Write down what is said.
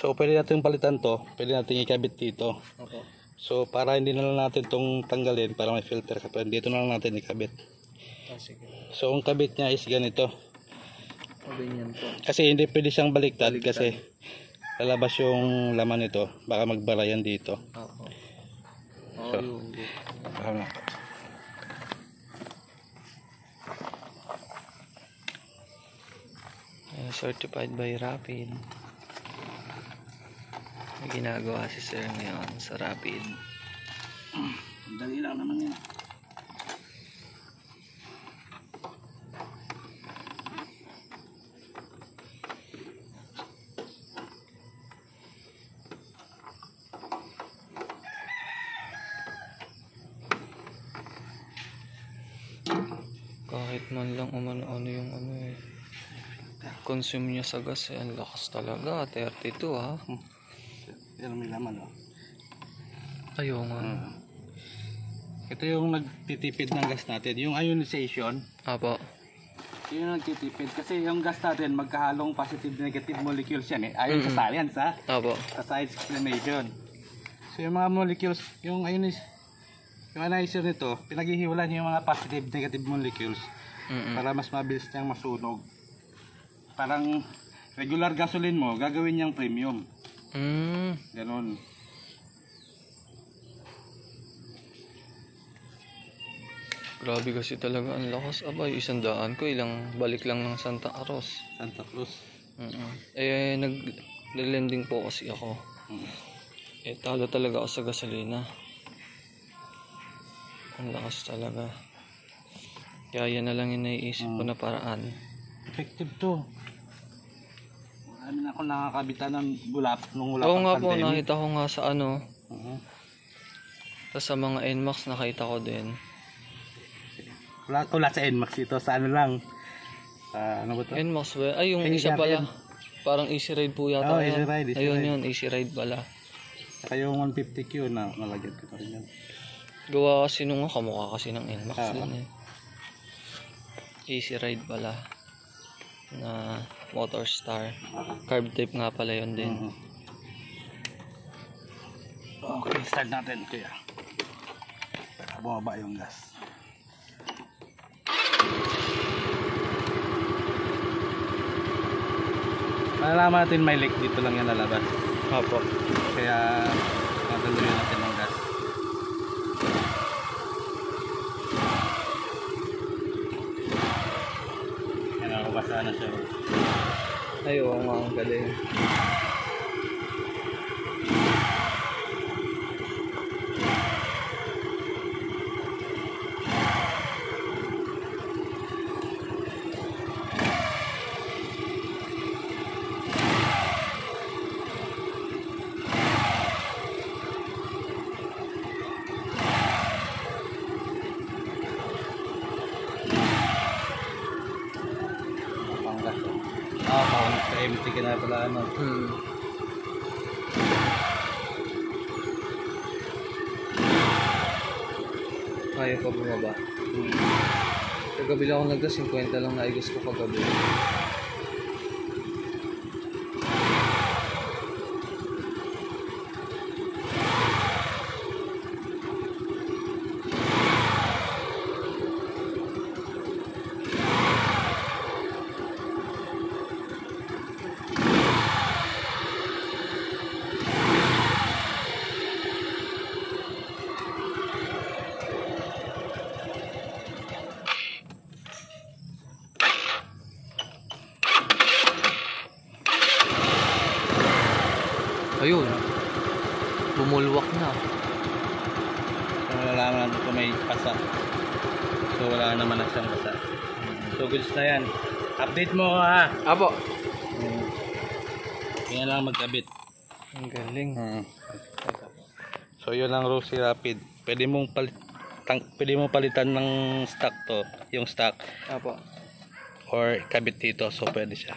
So pwede natin palitan to, pwede natin ikabit dito. Okay. So para hindi na lang natin itong tanggalin, para may filter ka, pero dito na lang natin ikabit. Sige. So ang kabit niya is ganito. Ganyan po. Kasi hindi pwede siyang baliktad kasi lalabas yung laman nito, baka magbara yan dito. So, certified by Rapid. May ginagawa si sir ngayon sa Rapid. Dali lang naman yan. Kahit man lang ano yung consume niya sa gas, ang lakas talaga. 32 ha. Yan may laman oh. Ayaw nga. Ito yung nagtitipid ng gas natin, yung ionization. Apo. Yung nagtitipid kasi yung gas natin magkahalong positive negative molecules yan ayon sa science ha. Apo. Sa science explanation. So yung mga molecules, yung ionizer nito, pinaghihiwalan yung mga positive negative molecules para mas mabilis niyang masunog. Parang regular gasoline mo, gagawin niyang premium. Ganon. Grabe kasi talaga ang lakas. Abay, 100 ko, ilang balik lang ng Santa Cruz. Santa Cruz. Nag-lending po kasi ako. Talo talaga ako sa gasolina. Ang lakas talaga. Kaya yan na lang yung naiisip ko na paraan. Effective to. Ano na ako nakakabitan ng gulap nung wala Oo pang nga po, pandemic. nakita ko nga sa tapos sa mga NMAX nakita ko din. Wala sa NMAX ito, sa ano lang. Ano ba ito? NMAX ba? Ay, yung isa pala. Parang Easy Ride po yata. Oh, Easy Ride. Ayun yun, Easy Ride pala. Saka yung 150Q na nalagyan ko rin yan. Gawa kasi nung kamukha kasi ng NMAX din Easy Ride pala. Na Motor Star. Carb type nga pala yun din. Okay, start natin kaya. Para bumaba yung gas. Malalaman natin may leak dito lang yan lalabas. Apo. Kaya matuloy natin ng gas. Yan ako basa na siya. Ay, oo nga, ang galing. Empty ka na pala ano. Kaya pa bumaba. Kagabi lang ako nagdas, 50 lang naigas ko kagabi. Ayun, bumulwak na. So malalaman natin kung may pasa. So wala naman na siyang pasa. So goods na yan. Update mo ha. Apo. Yan lang magkabit. Ang galing. So yun lang Rosy Rapid. Pwede mong palitan ng stock to, yung stock. Apo. Or kabit dito, so pwede siya.